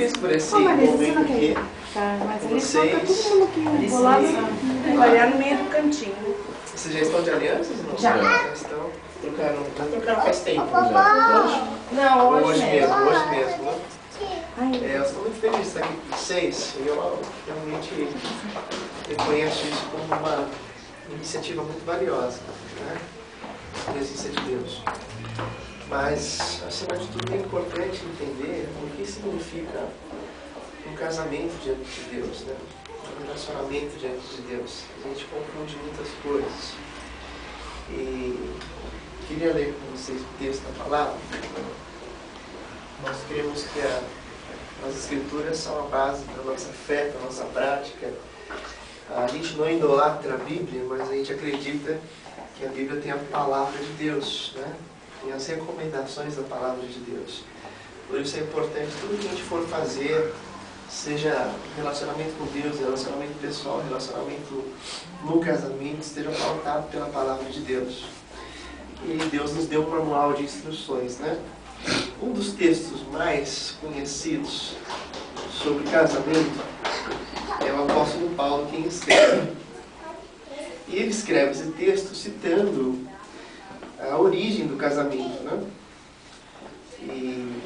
feliz por esse momento aqui. Tá, mas ali Vocês... olhar no meio do cantinho. Vocês já estão de alianças? Não? Já. Já estão. Trocaram faz tempo já. Hoje? Não, Hoje mesmo, né? Eu estou muito feliz de estar aqui com vocês. Eu realmente reconheço isso como uma iniciativa muito valiosa, né? A presença de Deus. Mas, acima de tudo, é importante entender o que significa um casamento diante de Deus, né? Um relacionamento diante de Deus. A gente confunde muitas coisas. E queria ler com vocês o texto da palavra. Nós cremos que as Escrituras são a base da nossa fé, da nossa prática. A gente não idolatra a Bíblia, mas a gente acredita que a Bíblia tem a palavra de Deus, né? Tem as recomendações da palavra de Deus. Por isso é importante tudo que a gente for fazer, seja relacionamento com Deus, relacionamento pessoal, relacionamento no casamento, esteja pautado pela palavra de Deus. E Deus nos deu um manual de instruções, né? Um dos textos mais conhecidos sobre casamento é o apóstolo Paulo quem escreve. E ele escreve esse texto citando a origem do casamento, né? E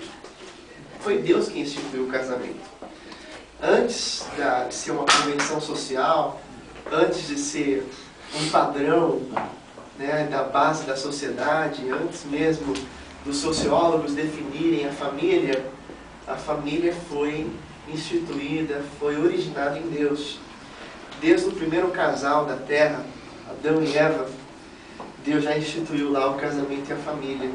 foi Deus quem instituiu o casamento. Antes de ser uma convenção social, antes de ser um padrão, né, da base da sociedade, antes mesmo dos sociólogos definirem a família foi instituída, foi originada em Deus. Desde o primeiro casal da terra, Adão e Eva, Deus já instituiu lá o casamento e a família.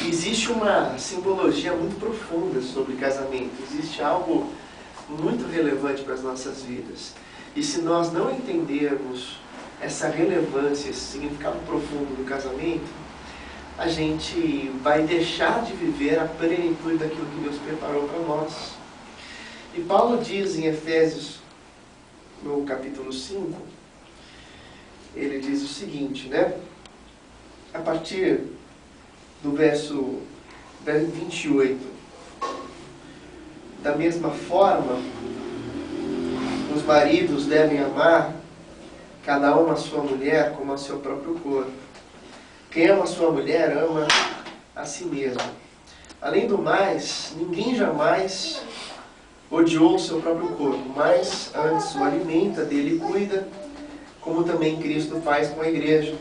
Existe uma simbologia muito profunda sobre casamento, existe algo muito relevante para as nossas vidas. E se nós não entendermos essa relevância, esse significado profundo do casamento, a gente vai deixar de viver a plenitude daquilo que Deus preparou para nós. E Paulo diz em Efésios, no capítulo 5, ele diz o seguinte, né? A partir do verso 28. Da mesma forma, os maridos devem amar cada um a sua mulher como a seu próprio corpo. Quem ama a sua mulher ama a si mesmo. Além do mais, ninguém jamais odiou o seu próprio corpo, mas antes o alimenta, dele cuida, como também Cristo faz com a igreja,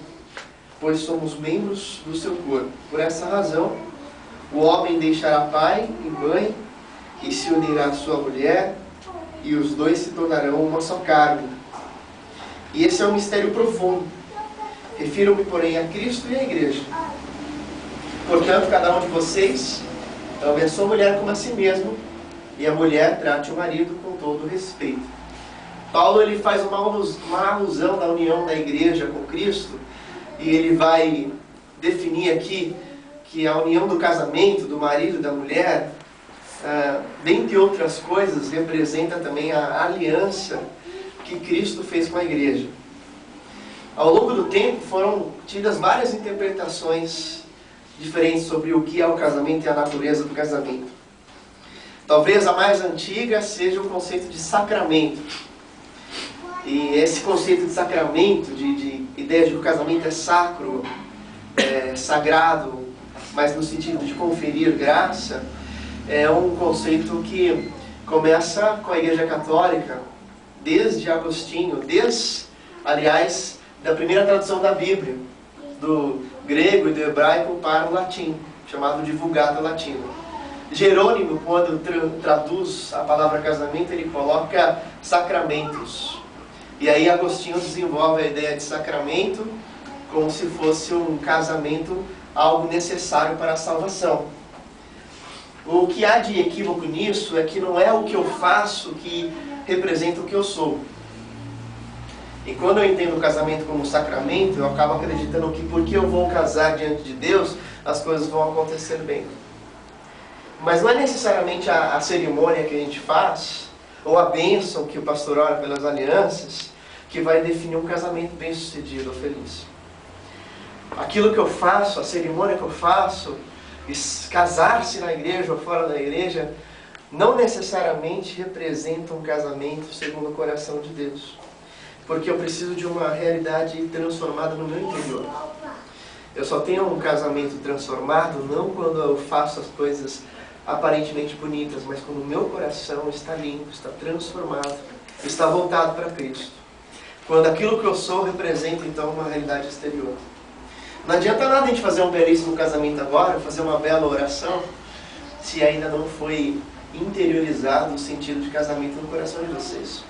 pois somos membros do seu corpo. Por essa razão, o homem deixará pai e mãe e se unirá à sua mulher, e os dois se tornarão uma só carne. E esse é um mistério profundo. Refiro-me, porém, a Cristo e à igreja. Portanto, cada um de vocês ame a sua mulher como a si mesmo, e a mulher trate o marido com todo respeito. Paulo ele faz uma alusão da união da igreja com Cristo, e ele vai definir aqui que a união do casamento, do marido e da mulher, dentre outras coisas, representa também a aliança que Cristo fez com a igreja. Ao longo do tempo foram tidas várias interpretações diferentes sobre o que é o casamento e a natureza do casamento. Talvez a mais antiga seja o conceito de sacramento. E esse conceito de sacramento, de ideia de que o casamento é sacro, sagrado, mas no sentido de conferir graça, é um conceito que começa com a Igreja Católica, desde Agostinho, aliás, da primeira tradução da Bíblia, do grego e do hebraico para o latim, chamado de Vulgata Latina. Jerônimo, quando traduz a palavra casamento, ele coloca sacramentos. E aí Agostinho desenvolve a ideia de sacramento como se fosse um casamento, algo necessário para a salvação. O que há de equívoco nisso é que não é o que eu faço que representa o que eu sou. E quando eu entendo o casamento como um sacramento, eu acabo acreditando que porque eu vou casar diante de Deus, as coisas vão acontecer bem. Mas não é necessariamente a cerimônia que a gente faz, ou a bênção que o pastor ora pelas alianças, que vai definir um casamento bem sucedido ou feliz. Aquilo que eu faço, a cerimônia que eu faço, casar-se na igreja ou fora da igreja, não necessariamente representam um casamento segundo o coração de Deus. Porque eu preciso de uma realidade transformada no meu interior. Eu só tenho um casamento transformado não quando eu faço as coisas aparentemente bonitas, mas quando o meu coração está limpo, está transformado, está voltado para Cristo. Quando aquilo que eu sou representa então uma realidade exterior. Não adianta nada a gente fazer um belíssimo casamento agora, fazer uma bela oração, se ainda não foi interiorizado o sentido de casamento no coração de vocês.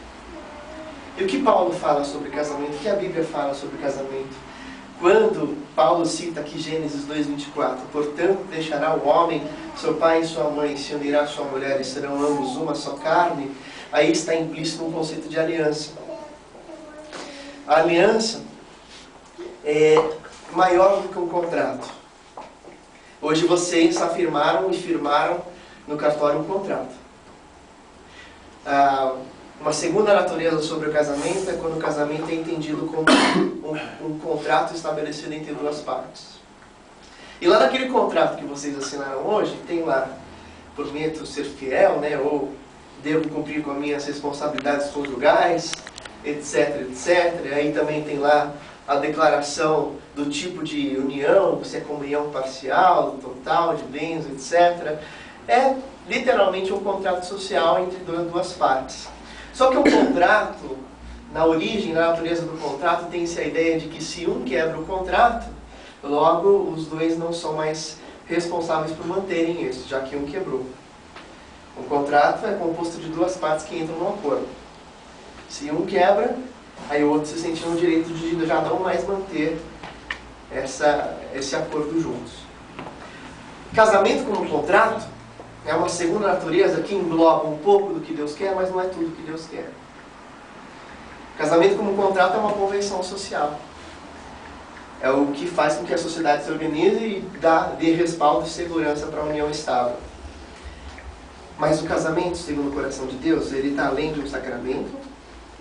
E o que Paulo fala sobre casamento? O que a Bíblia fala sobre casamento? Quando Paulo cita aqui Gênesis 2:24, portanto deixará o homem, seu pai e sua mãe, se unirá à sua mulher e serão ambos uma só carne, aí está implícito um conceito de aliança. A aliança é maior do que um contrato. Hoje vocês afirmaram e firmaram no cartório um contrato. Uma segunda natureza sobre o casamento é quando o casamento é entendido como um contrato estabelecido entre duas partes. E lá naquele contrato que vocês assinaram hoje, tem lá, prometo ser fiel, né, ou devo cumprir com as minhas responsabilidades conjugais, etc, etc. Aí também tem lá a declaração do tipo de união, se é comunhão parcial, total, de bens, etc. É literalmente um contrato social entre duas partes. Só que o contrato, na origem, na natureza do contrato, tem-se a ideia de que se um quebra o contrato, logo os dois não são mais responsáveis por manterem isso, já que um quebrou. Um contrato é composto de duas partes que entram num acordo. Se um quebra, aí o outro se sente no direito de já não mais manter esse acordo juntos. Casamento como contrato é uma segunda natureza que engloba um pouco do que Deus quer, mas não é tudo que Deus quer. Casamento como contrato é uma convenção social. É o que faz com que a sociedade se organize e dê respaldo e segurança para a união estável. Mas o casamento, segundo o coração de Deus, ele está além de um sacramento,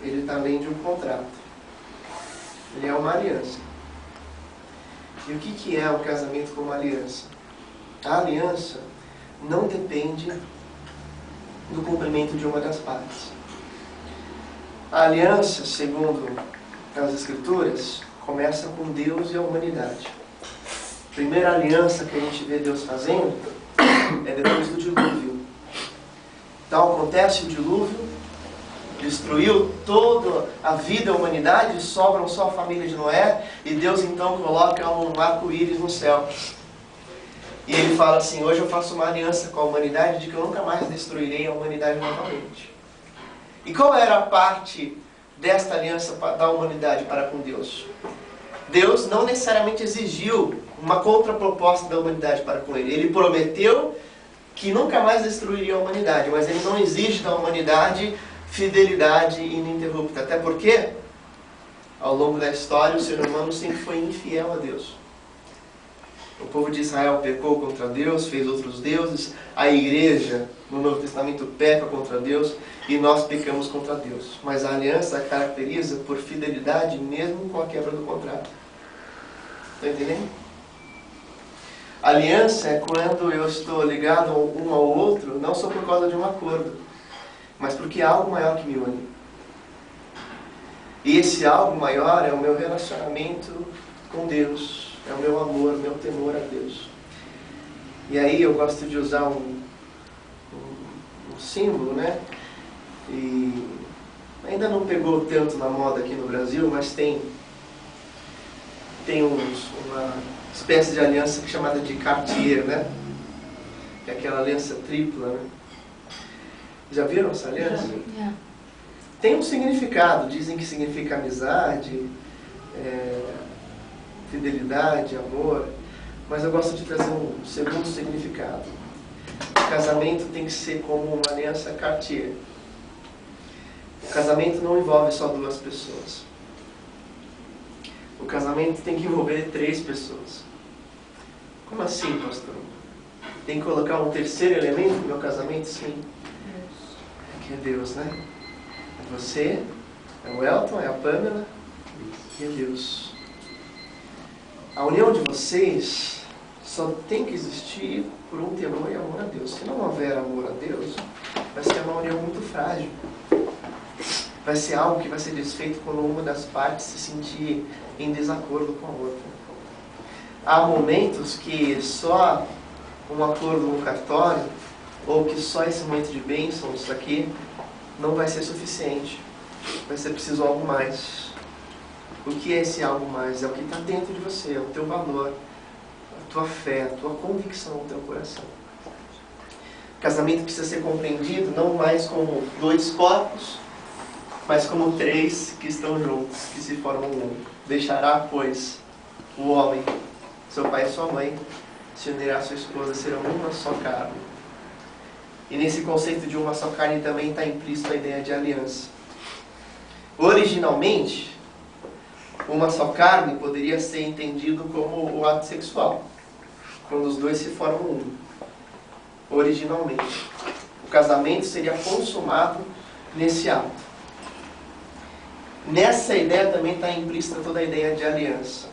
ele está além de um contrato. Ele é uma aliança. E o que é um casamento como aliança? A aliança não depende do cumprimento de uma das partes. A aliança, segundo as Escrituras, começa com Deus e a humanidade. A primeira aliança que a gente vê Deus fazendo é depois do dilúvio. Então acontece o dilúvio, destruiu toda a vida, a humanidade, sobram só a família de Noé, e Deus então coloca um arco-íris no céu. E ele fala assim, hoje eu faço uma aliança com a humanidade de que eu nunca mais destruirei a humanidade novamente. E qual era a parte desta aliança da humanidade para com Deus? Deus não necessariamente exigiu uma contraproposta da humanidade para com ele. Ele prometeu que nunca mais destruiria a humanidade, mas ele não exige da humanidade fidelidade ininterrupta. Até porque, ao longo da história, o ser humano sempre foi infiel a Deus. O povo de Israel pecou contra Deus, fez outros deuses. A igreja, no Novo Testamento, peca contra Deus e nós pecamos contra Deus. Mas a aliança caracteriza por fidelidade mesmo com a quebra do contrato. Está entendendo? A aliança é quando eu estou ligado um ao outro, não só por causa de um acordo, mas porque há algo maior que me une. E esse algo maior é o meu relacionamento com Deus. É o meu amor, o meu temor a Deus. E aí eu gosto de usar um símbolo, né? E ainda não pegou tanto na moda aqui no Brasil, mas tem uma espécie de aliança chamada de Cartier, né? Que é aquela aliança tripla, né? Já viram essa aliança? Já. Tem um significado, dizem que significa amizade, fidelidade, amor, mas eu gosto de trazer um segundo significado. O casamento tem que ser como uma aliança Cartier. O casamento não envolve só duas pessoas. O casamento tem que envolver 3 pessoas. Como assim, pastor? Tem que colocar um terceiro elemento no meu casamento? Sim. É que é Deus, né? É você, é o Elton, é a Pamela e é Deus. A união de vocês só tem que existir por um temor e amor a Deus. Se não houver amor a Deus, vai ser uma união muito frágil. Vai ser algo que vai ser desfeito quando uma das partes se sentir em desacordo com a outra. Há momentos que só um acordo no cartório, ou que só esse momento de bênçãos aqui, não vai ser suficiente. Vai ser preciso algo mais. O que é esse algo mais? É o que está dentro de você, é o teu valor, a tua fé, a tua convicção, o teu coração. O casamento precisa ser compreendido não mais como dois corpos, mas como três que estão juntos, que se formam um. Deixará, pois, o homem, seu pai e sua mãe, se unirá à sua esposa, serão uma só carne. E nesse conceito de uma só carne também está implícito a ideia de aliança. Originalmente, uma só carne poderia ser entendido como o ato sexual, quando os dois se formam um. Originalmente. O casamento seria consumado nesse ato. Nessa ideia também está implícita toda a ideia de aliança.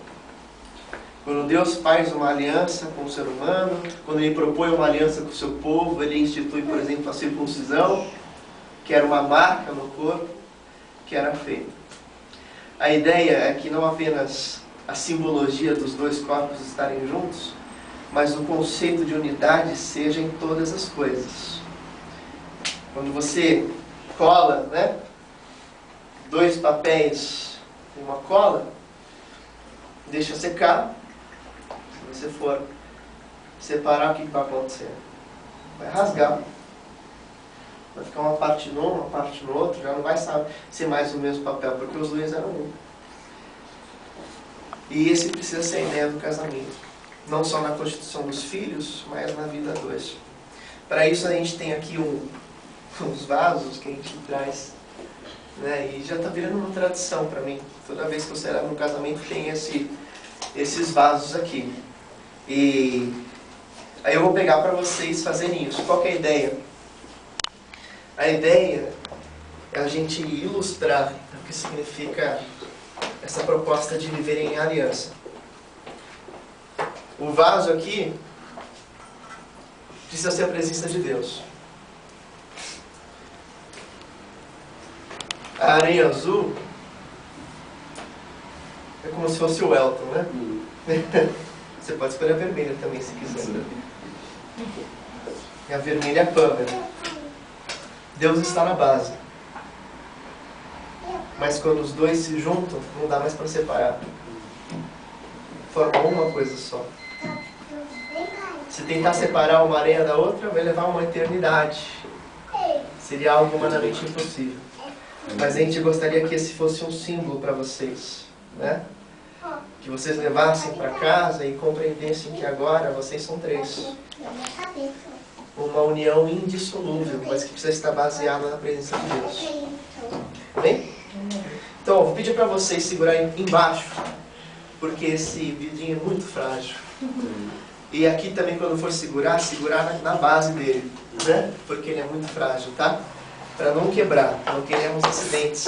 Quando Deus faz uma aliança com o ser humano, quando Ele propõe uma aliança com o seu povo, Ele institui, por exemplo, a circuncisão, que era uma marca no corpo, que era feita. A ideia é que não apenas a simbologia dos dois corpos estarem juntos, mas o conceito de unidade seja em todas as coisas. Quando você cola, né, dois papéis em uma cola, deixa secar. Se você for separar, o que vai acontecer? Vai rasgar. Vai ficar uma parte num, uma parte no outro, já não vai ser mais o mesmo papel, porque os dois eram um. E esse precisa ser a ideia do casamento. Não só na constituição dos filhos, mas na vida a dois. Para isso a gente tem aqui uns vasos que a gente traz, né? E já está virando uma tradição para mim. Toda vez que eu celebro um casamento tem esses vasos aqui. E aí eu vou pegar para vocês fazerem isso. Qual que é a ideia? A ideia é a gente ilustrar o que significa essa proposta de viver em aliança. O vaso aqui precisa ser a presença de Deus. A areia azul é como se fosse o Elton, né? Você pode escolher a vermelha também, se quiser. E a vermelha é a Pamela. Deus está na base. Mas quando os dois se juntam, não dá mais para separar. Formam uma coisa só. Se tentar separar uma areia da outra, vai levar uma eternidade. Seria algo humanamente impossível. Mas a gente gostaria que esse fosse um símbolo para vocês, né? Que vocês levassem para casa e compreendessem que agora vocês são três. Uma união indissolúvel, mas que precisa estar baseada na presença de Deus. Bem? Então, vou pedir para vocês segurarem embaixo, porque esse vidrinho é muito frágil. E aqui também, quando for segurar na base dele, né? Porque ele é muito frágil, tá? Para não quebrar, não queremos acidentes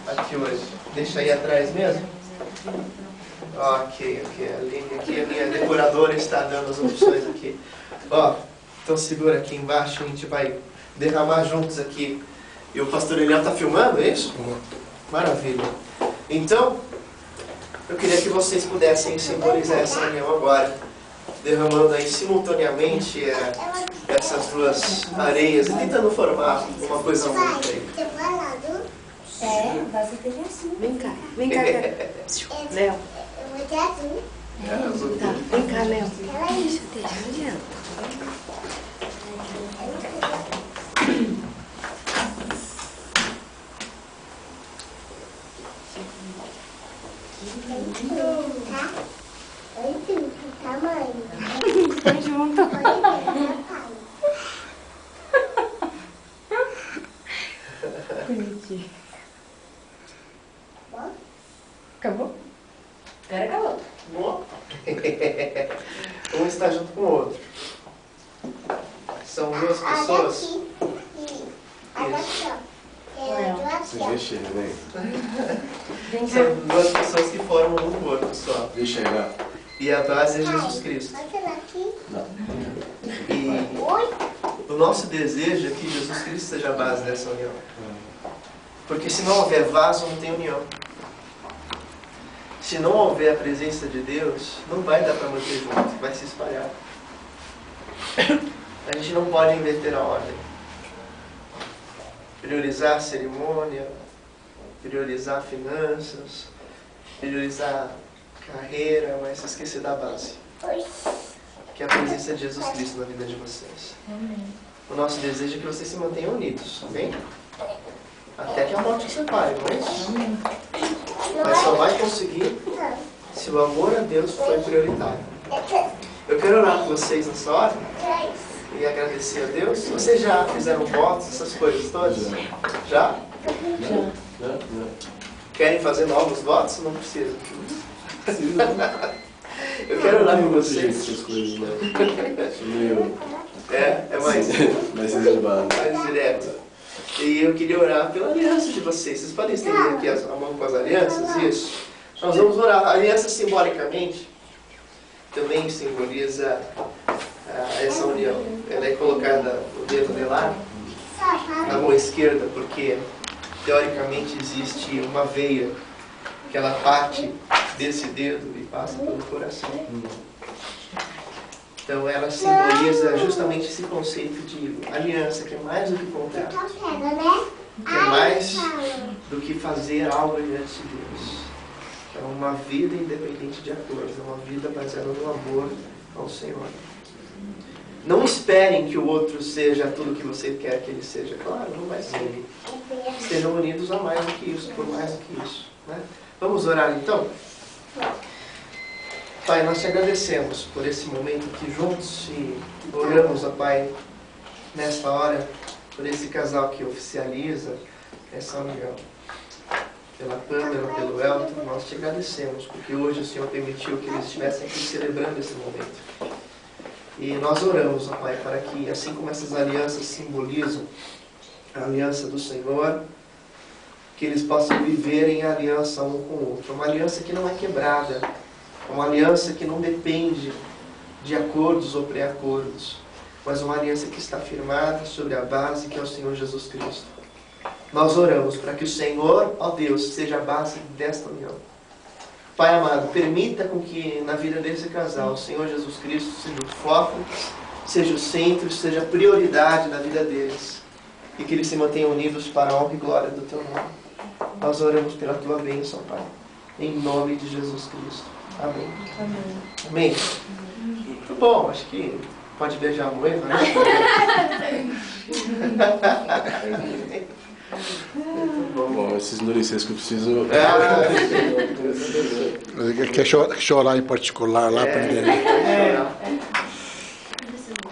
aqui hoje. Deixa aí atrás mesmo. Ok. Aqui a minha decoradora está dando as opções aqui. Ó, então segura aqui embaixo, a gente vai derramar juntos aqui. E o pastor Eliel está filmando, é isso? Maravilha. Então, eu queria que vocês pudessem simbolizar essa união agora, derramando aí simultaneamente essas duas areias e tentando formar uma coisa única aí. É, vai ser assim. Vem cá, Léo. Eu vou ter azul. Tá, vem cá, Léo. Deixa eu não adianta. Tá? Oi, tá, mãe? Tá junto. Bonitinho. Acabou? Agora acabou. Bom. Um está junto com o outro. São duas pessoas. Você deixa ele, vem. Vem cá. São duas pessoas que formam um corpo só. Deixa ele lá. E a base é Jesus Cristo. Pode ser aqui? Não. E Oi? O nosso desejo é que Jesus Cristo seja a base dessa união. Porque se não houver vaso, não tem união. Se não houver a presença de Deus, não vai dar para manter junto, vai se espalhar. A gente não pode inverter a ordem. Priorizar a cerimônia, priorizar finanças, priorizar carreira, mas se esquecer da base, que é a presença de Jesus Cristo na vida de vocês. O nosso desejo é que vocês se mantenham unidos, amém? Até que a morte os separe, não é isso? Mas só vai conseguir se o amor a Deus for prioritário. Eu quero orar com vocês nessa hora e agradecer a Deus. Vocês já fizeram votos, essas coisas todas? Já? Já. Querem fazer novos votos? Não precisa. Eu quero orar com vocês. Essas coisas, né? Isso meio... É mais reservado. mais direto. E eu queria orar pela aliança de vocês. Vocês podem estender aqui a mão com as alianças? Isso. Nós vamos orar. A aliança simbolicamente também simboliza essa união. Ela é colocada no dedo anelar, na mão esquerda, porque teoricamente existe uma veia que ela parte desse dedo e passa pelo coração. Então ela simboliza justamente esse conceito de aliança, que é mais do que contrato, que é mais do que fazer algo diante de Deus. É uma vida independente de acordos, é uma vida baseada no amor ao Senhor. Não esperem que o outro seja tudo o que você quer que ele seja. Claro, não vai ser. Estejam unidos a mais do que isso, por mais do que isso, né? Vamos orar então? Pai, nós te agradecemos por esse momento aqui juntos e oramos, ó Pai, nesta hora, por esse casal que oficializa essa união. Pela Pamela, pelo Elton, nós te agradecemos, porque hoje o Senhor permitiu que eles estivessem aqui celebrando esse momento. E nós oramos, ó Pai, para que, assim como essas alianças simbolizam a aliança do Senhor, que eles possam viver em aliança um com o outro. Uma aliança que não é quebrada, uma aliança que não depende de acordos ou pré-acordos, mas uma aliança que está firmada sobre a base que é o Senhor Jesus Cristo. Nós oramos para que o Senhor, ó Deus, seja a base desta união. Pai amado, permita com que na vida desse casal o Senhor Jesus Cristo seja o foco, seja o centro, seja a prioridade na vida deles, e que eles se mantenham unidos para a honra e glória do Teu nome. Nós oramos pela Tua bênção, Pai, em nome de Jesus Cristo. Amém. Amém. Muito bom, acho que pode beijar a noiva, né? Muito Bom, esses licenças que eu preciso... Quer chorar em particular lá para ele?